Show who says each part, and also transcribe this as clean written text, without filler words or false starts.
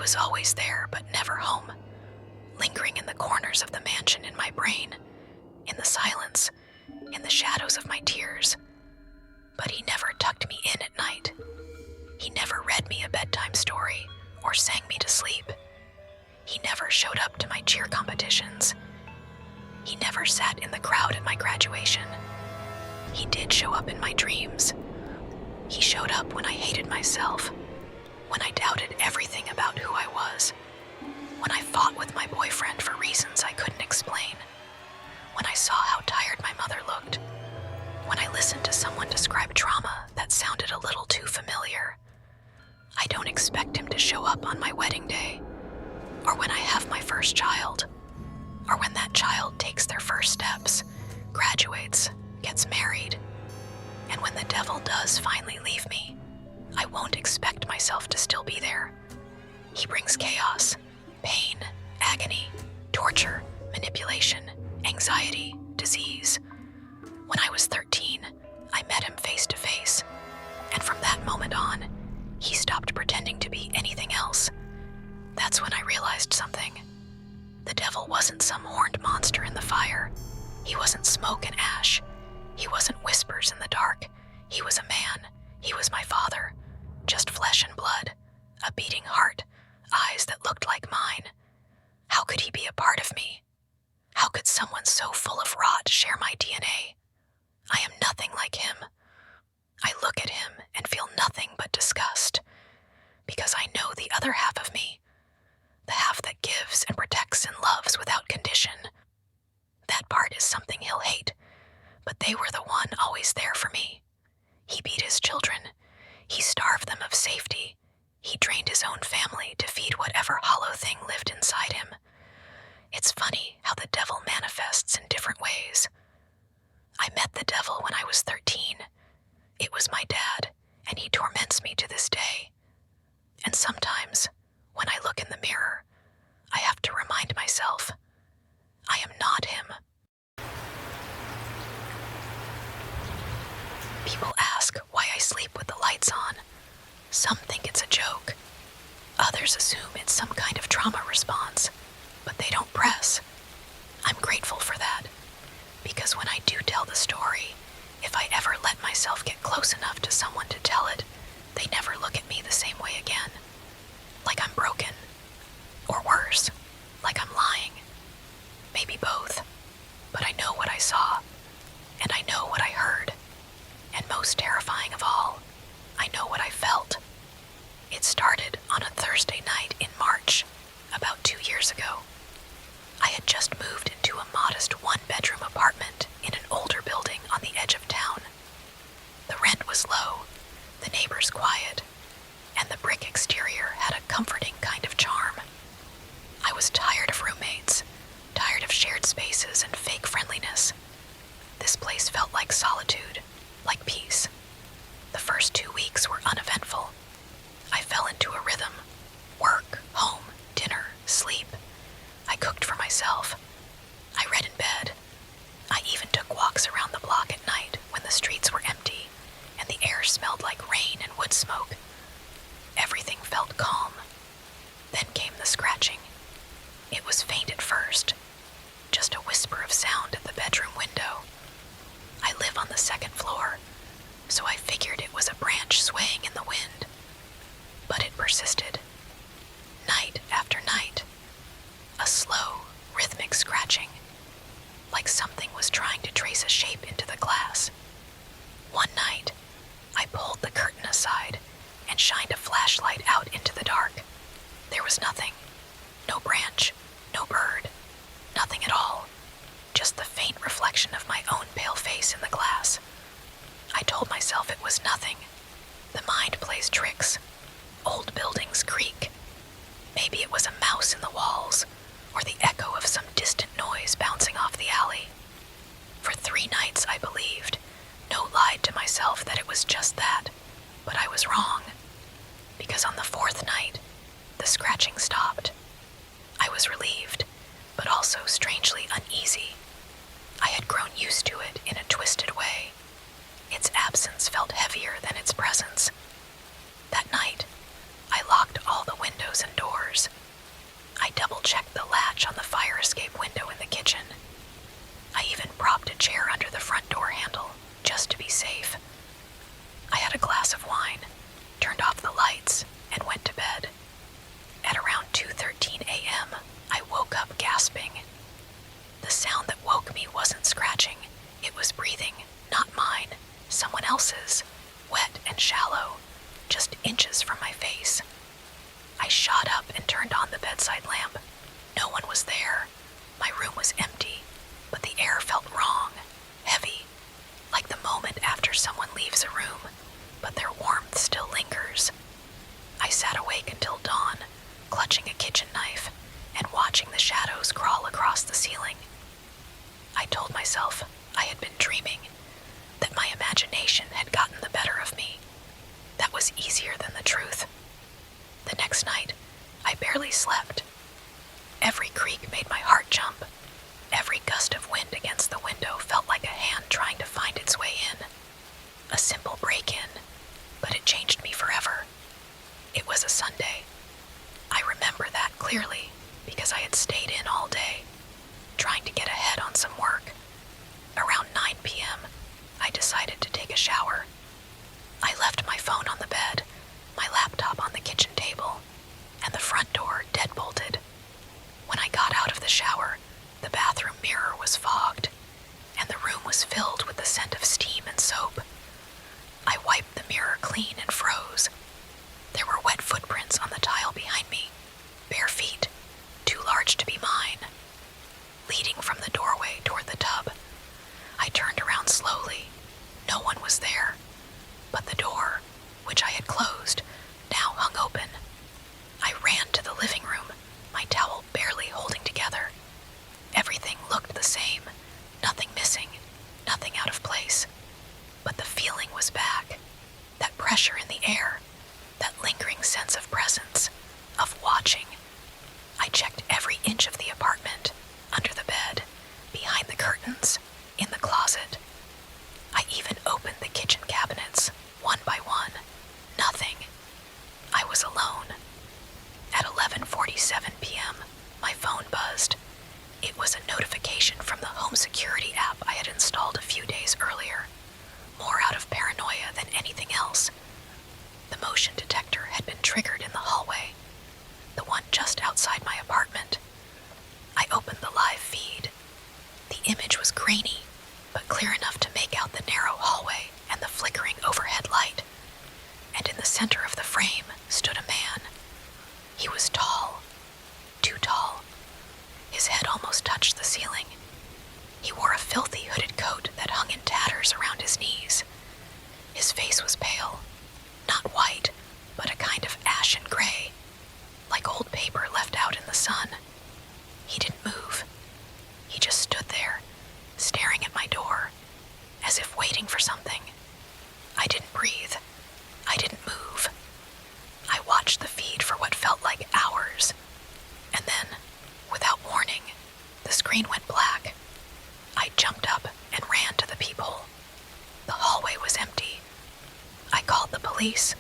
Speaker 1: was always there but never home, lingering in the corners of the mansion in my brain, in the silence, in the shadows of my tears. But he never tucked me in at night. He never read me a bedtime story or sang me to sleep. He never showed up to my cheer competitions. He never sat in the crowd at my graduation. He did show up in my dreams. He showed up when I hated myself, when I doubted everything about who I was, when I fought with my boyfriend for reasons I couldn't explain, when I saw how tired my mother looked, when I listened to someone describe trauma that sounded a little too familiar. I don't expect him to show up on my wedding day, or when I have my first child, or when that child takes their first steps, graduates, gets married. And when the devil does finally leave me, I won't expect myself to still be there. He brings chaos, pain, agony, torture, manipulation, anxiety, disease. When I was 13, I met him face to face, and from that moment on, he stopped pretending to be anything else. That's when I realized something. The devil wasn't some horned monster in the fire. He wasn't smoke and ash. He wasn't whispers in the dark. He was a man. He was my father. Just flesh and blood, a beating heart, eyes that looked like mine. How could he be a part of me? How could someone so full of rot share my DNA? I am nothing like him. I look at him and feel nothing but disgust, because I know the other half of me, the half that gives and protects and loves without condition. That part is something he'll hate, but they were the one always there for me. He beat his children. He starved them of safety. He drained his own family to feed whatever hollow thing lived inside him. It's funny how the devil manifests in different ways. I met the devil when I was 13. It was my dad, and he torments me to this day. And sometimes, when I look in the mirror, I have to remind myself, I am not him. People ask why I sleep with the lights on. Some think it's a joke. Others assume it's some kind of trauma response, but they don't press. I'm grateful for that, because when I do tell the story, if I ever let myself get close enough to someone to tell it, they never look at me the same way again. Like I'm broken. Or worse, like I'm lying. Maybe both. But I know what I saw, and I know what I heard. And most terrifying of all, I know what I felt. It started on a Thursday night in March, about 2 years ago. I had just moved into a modest one-bedroom apartment in an older building on the edge of town. The rent was low, the neighbors quiet, and the brick exterior had a comforting kind of charm. I was tired of roommates, tired of shared spaces and fake friendliness. This place felt like solitude, like peace. The first 2 weeks were uneventful. I fell into a rhythm. Work, home, dinner, sleep. I cooked for myself. I read in bed. I even took walks around the block at night when the streets were empty and the air smelled like rain and wood smoke. Everything felt calm. Then came the scratching. It was faint at first, just a whisper of sound at the bedroom window. I live on the second floor, so I figured it was a branch swaying in the wind. But it persisted. Night after night. A slow, rhythmic scratching, like something was trying to trace a shape into the glass. One night, I pulled the curtain aside and shined a flashlight out into the dark. There was nothing. No branch, no bird, nothing at all. Just the faint reflection of my own pale face in the glass. I told myself it was nothing. The mind plays tricks. Old buildings creak. Maybe it was a mouse in the walls, or the echo of some distant noise bouncing off the alley. For 3 nights I believed, lied to myself that it was just that, but I was wrong. Because on the 4th night, the scratching stopped. I was relieved, but also strangely uneasy. I had grown used to it in a twisted way. Its absence felt heavier than its presence. That night, I locked all the windows and doors. had a glass of wine, turned off the lights, and went to bed. At around 2:13 a.m., I woke up gasping. The sound that woke me wasn't scratching. It was breathing, not mine, someone else's, wet and shallow, just inches from my face. I shot up and turned on the bedside lamp. No one was there. My room was empty, but the air felt wrong, heavy, like the moment after someone leaves a room, but their warmth still lingers. I sat awake until dawn, clutching a kitchen knife and watching the shadows crawl across the ceiling. I told myself I had been dreaming, that my imagination had gotten the better of me. That was easier than the truth. The next night, I barely slept. Every creak made my heart jump. Every gust of wind against the window felt like a hand trying to find its way in. A simple break-in, but it changed me forever. It was a Sunday. I remember that clearly because I had stayed in all day, trying to get ahead on some work. Around 9 p.m., I decided to take a shower. I left my phone on the bed, my laptop on the kitchen table, and the front door deadbolted. When I got out of the shower, the bathroom mirror was fogged, and the room was filled with the scent of steam and soap. I wiped the mirror clean and froze. There were wet footprints on the tile behind me, bare feet, too large to be mine, leading from the doorway toward the tub. I turned around slowly. No one was there, but the door, which I had closed, now hung open. I ran to the living room, my towel barely holding together. Everything looked the same, nothing missing, nothing out of place. But the feeling was back, that pressure in the air, that lingering sense of presence, of watching. I checked every inch of the apartment, under the bed, behind the curtains, in the closet. I even opened the kitchen cabinets, one by one. Nothing. I was alone. At 11:47 p.m., my phone buzzed. It was a notification from the home security app I had installed a few days earlier, more out of paranoia than anything else. The motion detector had been triggered in the hallway, the one just outside my apartment. I opened the live feed. The image was grainy, but clear enough to make out the narrow hallway and the flickering overhead light. And in the center of the frame stood a man. He was tall, too tall. His head almost touched the ceiling. He wore a filthy hooded coat that hung in tatters around his knees. His face was pale, not white, but a kind of ashen gray, like old paper left out in the sun. He didn't move. He just stood there, staring at my door, as if waiting for something. I didn't breathe. I didn't move. I watched the feed for what felt like hours, and then, without warning, the screen went black. I jumped up and ran to the peephole. The hallway was empty. I called the police,